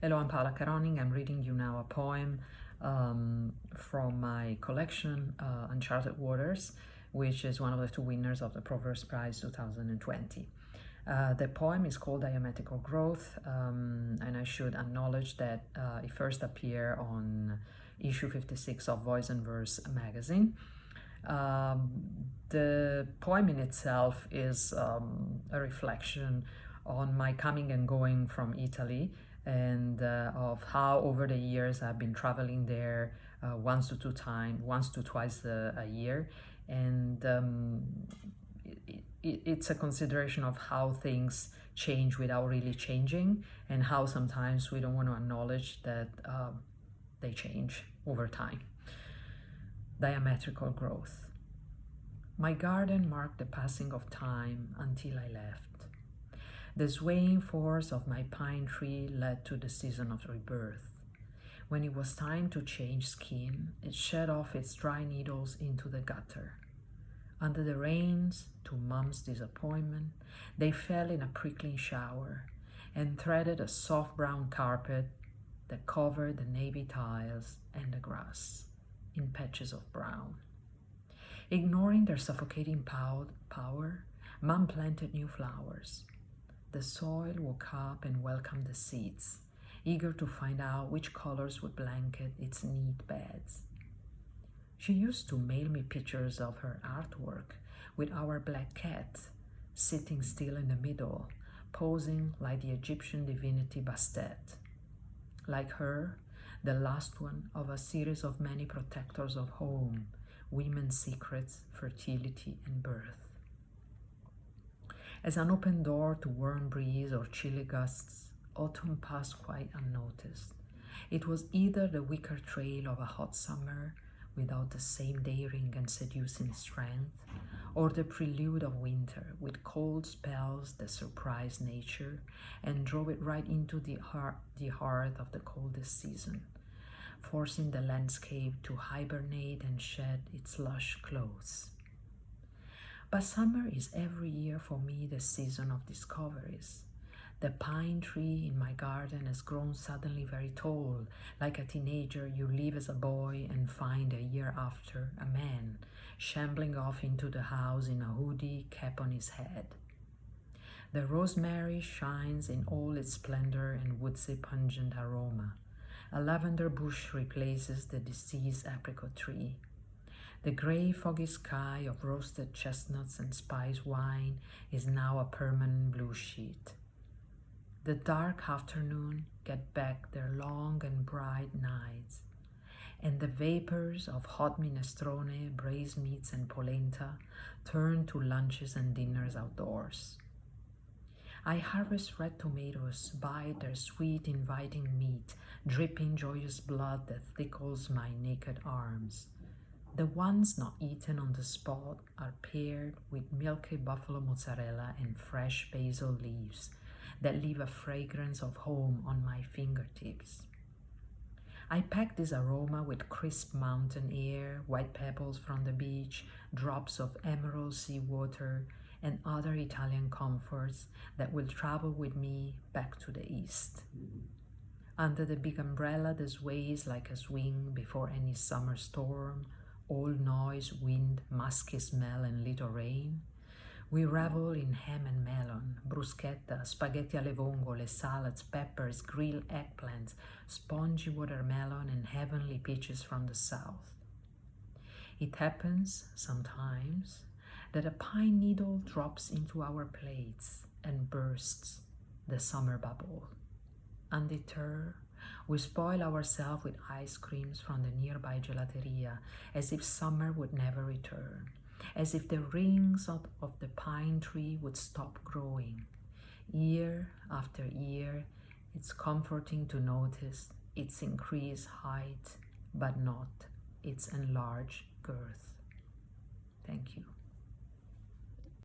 Hello, I'm Paola Caronni. I'm reading you now a poem from my collection, Uncharted Waters, which is one of the two winners of the Proverse Prize 2020. The poem is called Diametrical Growth, and I should acknowledge that it first appeared on issue 56 of Voice and Verse magazine. The poem in itself is a reflection on my coming and going from Italy, and of how over the years I've been traveling there once to twice a year, and it's a consideration of how things change without really changing, and how sometimes we don't want to acknowledge that they change over time. Diametrical growth. My garden marked the passing of time until I left. The swaying force of my pine tree led to the season of rebirth. When it was time to change skin, it shed off its dry needles into the gutter. Under the rains, to Mom's disappointment, they fell in a prickling shower and threaded a soft brown carpet that covered the navy tiles and the grass in patches of brown. Ignoring their suffocating power, Mom planted new flowers. The soil woke up and welcomed the seeds, eager to find out which colors would blanket its neat beds. She used to mail me pictures of her artwork with our black cat sitting still in the middle, posing like the Egyptian divinity Bastet. Like her, the last one of a series of many protectors of home, women's secrets, fertility, and birth. As an open door to warm breeze or chilly gusts, autumn passed quite unnoticed. It was either the wicker trail of a hot summer without the same daring and seducing strength, or the prelude of winter with cold spells that surprised nature and drove it right into the heart of the coldest season, forcing the landscape to hibernate and shed its lush clothes. But summer is every year for me the season of discoveries. The pine tree in my garden has grown suddenly very tall, like a teenager you leave as a boy and find a year after a man, shambling off into the house in a hoodie, cap on his head. The rosemary shines in all its splendor and woodsy pungent aroma. A lavender bush replaces the deceased apricot tree. The gray, foggy sky of roasted chestnuts and spice wine is now a permanent blue sheet. The dark afternoon get back their long and bright nights, and the vapors of hot minestrone, braised meats, and polenta turn to lunches and dinners outdoors. I harvest red tomatoes, bite their sweet, inviting meat, dripping joyous blood that tickles my naked arms. The ones not eaten on the spot are paired with milky buffalo mozzarella and fresh basil leaves that leave a fragrance of home on my fingertips. I pack this aroma with crisp mountain air, white pebbles from the beach, drops of emerald sea water, and other Italian comforts that will travel with me back to the east. Under the big umbrella that sways like a swing before any summer storm, all noise, wind, musky smell, and little rain, we revel in ham and melon, bruschetta, spaghetti alle vongole, salads, peppers, grilled eggplants, spongy watermelon, and heavenly peaches from the south. It happens, sometimes, that a pine needle drops into our plates and bursts the summer bubble. Undeterred, we spoil ourselves with ice creams from the nearby gelateria, as if summer would never return, as if the rings of the pine tree would stop growing. Year after year, it's comforting to notice its increased height, but not its enlarged girth. Thank you.